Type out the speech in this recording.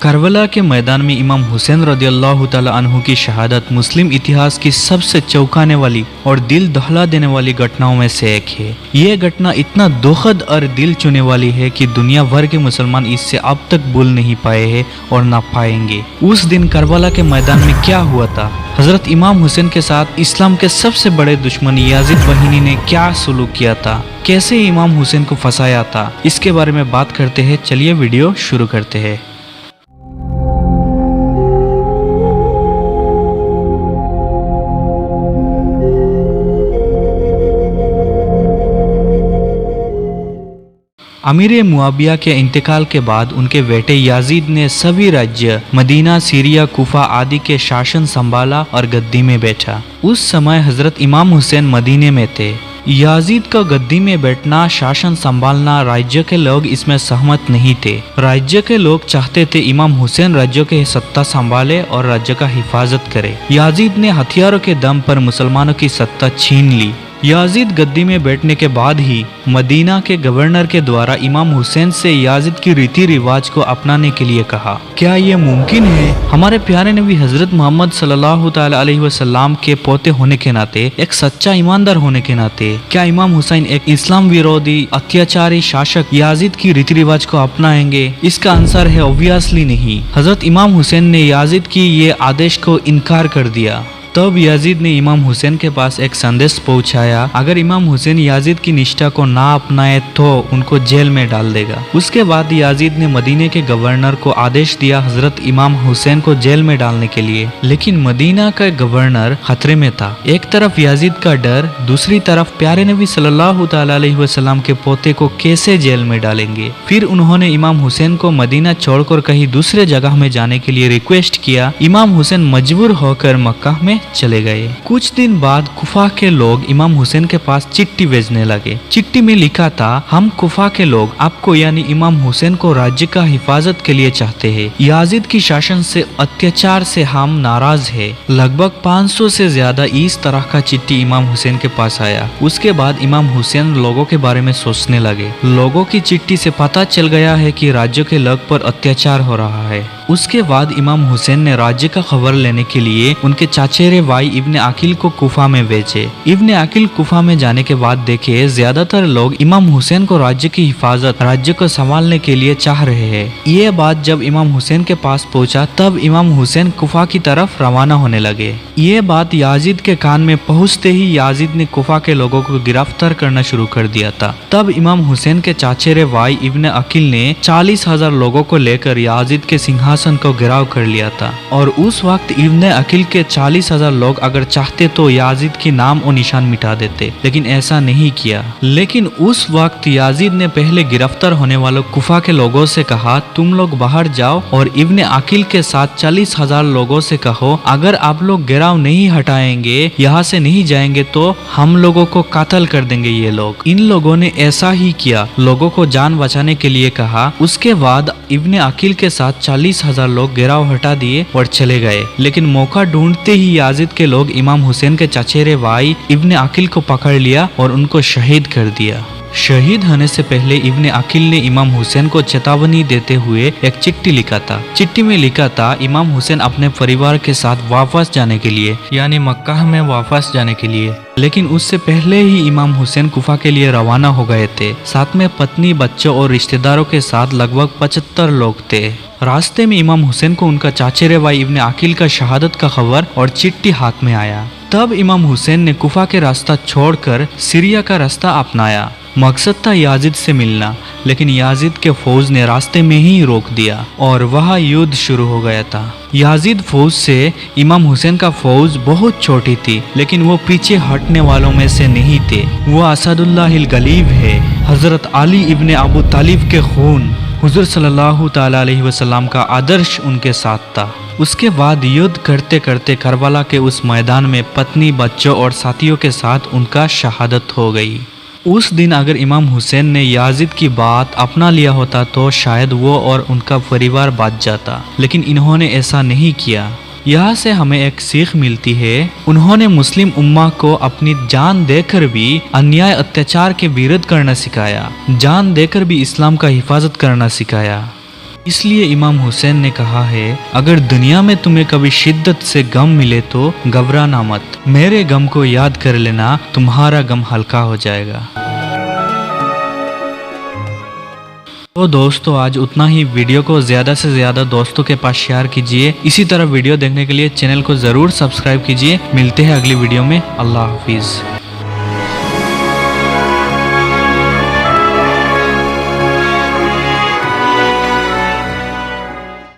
Karbala के मैदान में इमाम हुसैन रदियल्लाहु ताला अन्हु की शहादत मुस्लिम इतिहास की सबसे चौंकाने वाली और दिल दहला देने वाली घटनाओं में से एक है। ये घटना इतना दुखद और दिल छूने वाली है कि दुनिया भर के मुसलमान इससे अब तक भूल नहीं पाए हैं और ना पाएंगे। उस दिन करबला के मैदान में क्या हुआ था, हजरत इमाम हुसैन के साथ इस्लाम के सबसे बड़े दुश्मन याजिद बहिनी ने क्या सलूक किया था, कैसे इमाम हुसैन को फंसाया था, इसके बारे में बात करते हैं। चलिए वीडियो शुरू करते हैं। अमीर मुआविया के इंतकाल के बाद उनके बेटे याजीद ने सभी राज्य मदीना, सीरिया, कुफा आदि के शासन संभाला और गद्दी में बैठा। उस समय हजरत इमाम हुसैन मदीने में थे। याजीद का गद्दी में बैठना, शासन संभालना, राज्य के लोग इसमें सहमत नहीं थे। राज्य के लोग चाहते थे इमाम हुसैन राज्य के सत्ता संभाले और राज्य का हिफाजत करे। याजीद ने हथियारों के दम पर मुसलमानों की सत्ता छीन ली। याजीद गद्दी में बैठने के बाद ही मदीना के गवर्नर के द्वारा इमाम हुसैन से याजीद की रीति रिवाज को अपनाने के लिए कहा। क्या ये मुमकिन है? हमारे प्यारे नबी हजरत मोहम्मद सल्लल्लाहु ताला अलैहि वसल्लम के पोते होने के नाते, एक सच्चा ईमानदार होने के नाते, क्या इमाम हुसैन एक इस्लाम विरोधी अत्याचारी शासक याजीद की रीति रिवाज को अपनाएंगे? इसका आंसर है ऑब्वियसली नहीं। हजरत इमाम हुसैन ने याजीद की ये आदेश को इनकार कर दिया। तब याजीद ने इमाम हुसैन के पास एक संदेश पहुंचाया, अगर इमाम हुसैन याजीद की निष्ठा को ना अपनाए तो उनको जेल में डाल देगा। उसके बाद याजीद ने मदीने के गवर्नर को आदेश दिया हजरत इमाम हुसैन को जेल में डालने के लिए। लेकिन मदीना का गवर्नर खतरे में था। एक तरफ याजीद का डर, दूसरी तरफ प्यारे नबी सल्लल्लाहु ताला अलैहि वसल्लम के पोते को कैसे जेल में डालेंगे। फिर उन्होंने इमाम हुसैन को मदीना छोड़कर कहीं दूसरे जगह में जाने के लिए रिक्वेस्ट किया। इमाम हुसैन मजबूर होकर मक्का में चले गए। कुछ दिन बाद कुफा के लोग इमाम हुसैन के पास चिट्ठी भेजने लगे। चिट्ठी में लिखा था, हम कुफा के लोग आपको यानी इमाम हुसैन को राज्य का हिफाजत के लिए चाहते हैं। याजीद की शासन से, अत्याचार से हम नाराज है। लगभग 500 से ज्यादा इस तरह का चिट्ठी इमाम हुसैन के पास आया। उसके बाद इमाम हुसैन लोगों के बारे में सोचने लगे। लोगों की चिट्ठी से पता चल गया है कि राज्य के लोग पर अत्याचार हो रहा है। उसके बाद इमाम हुसैन ने राज्य का खबर लेने के लिए उनके चाचेरे भाई इब्ने अकील को कुफा में भेजे। इब्ने अकील कुफा में जाने के बाद देखे ज्यादातर लोग इमाम हुसैन को राज्य की हिफाजत, राज्य को संभालने के लिए चाह रहे हैं। ये बात जब इमाम हुसैन के पास पहुंचा तब इमाम हुसैन कुफा की तरफ रवाना होने लगे। ये बात याजीद के कान में पहुंचते ही याजीद ने कुफा के लोगों को गिरफ्तार करना शुरू कर दिया था। तब इमाम हुसैन के चाचेरे भाई इब्ने अकील ने 40,000 लोगों को लेकर याजीद के सिंहासन को घेराव कर लिया था। और उस वक्त इब्ने अकील के 40,000 लोग अगर चाहते तो याजीद की नाम और निशान मिटा देते, लेकिन ऐसा नहीं किया। लेकिन उस वक्त याजीद ने पहले गिरफ्तार होने वालों कुफा के लोगों से कहा, तुम लोग बाहर जाओ और इब्ने अकील के साथ 40,000 लोगों से कहो, अगर आप लोग घेराव नहीं हटाएंगे, यहाँ से नहीं जाएंगे तो हम लोगों को कत्ल कर देंगे ये लोग। इन लोगों ने ऐसा ही किया, लोगों को जान बचाने के लिए कहा। उसके बाद इब्ने अकील के साथ 40,000 लोग घेराव हटा दिए और चले गए। लेकिन मौका ढूंढते ही याजीद के लोग इमाम हुसैन के चचेरे भाई इब्ने अकील को पकड़ लिया और उनको शहीद कर दिया। शहीद होने से पहले इब्ने अकील ने इमाम हुसैन को चेतावनी देते हुए एक चिट्ठी लिखा था। चिट्ठी में लिखा था, इमाम हुसैन अपने परिवार के साथ वापस जाने के लिए, यानी मक्का में वापस जाने के लिए। लेकिन उससे पहले ही इमाम हुसैन कुफा के लिए रवाना हो गए थे। साथ में पत्नी, बच्चों और रिश्तेदारों के साथ लगभग 75 लोग थे। रास्ते में इमाम हुसैन को उनका चाचेरे भाई इब्ने अकील का शहादत का खबर और चिट्ठी हाथ में आया। तब इमाम हुसैन ने कुफा के रास्ता छोड़कर सीरिया का रास्ता अपनाया। मकसद था याजीद से मिलना, लेकिन याजीद के फौज ने रास्ते में ही रोक दिया और वहाँ युद्ध शुरू हो गया था। याजीद फौज से इमाम हुसैन का फौज बहुत छोटी थी, लेकिन वो पीछे हटने वालों में से नहीं थे। वो असदुल्लाहिल गलीब है, हजरत अली इब्ने अबू तालिब के खून, हुजूर सल्लल्लाहु ताला अलैहि वसल्लम का आदर्श उनके साथ था। उसके बाद युद्ध करते करते करबला के उस मैदान में पत्नी, बच्चों और साथियों के साथ उनका शहादत हो गई। उस दिन अगर इमाम हुसैन ने याजीद की बात अपना लिया होता तो शायद वो और उनका परिवार बच जाता, लेकिन इन्होंने ऐसा नहीं किया। यहाँ से हमें एक सीख मिलती है, उन्होंने मुस्लिम उम्मा को अपनी जान देकर भी अन्याय अत्याचार के विरोध करना सिखाया, जान देकर भी इस्लाम का हिफाजत करना सिखाया। इसलिए इमाम हुसैन ने कहा है, अगर दुनिया में तुम्हें कभी शिद्दत से गम मिले तो घबराना मत, मेरे गम को याद कर लेना, तुम्हारा गम हल्का हो जाएगा। तो दोस्तों आज उतना ही। वीडियो को ज़्यादा से ज़्यादा दोस्तों के पास शेयर कीजिए। इसी तरह वीडियो देखने के लिए चैनल को ज़रूर सब्सक्राइब कीजिए। मिलते हैं अगली वीडियो में। अल्लाह हाफिज़।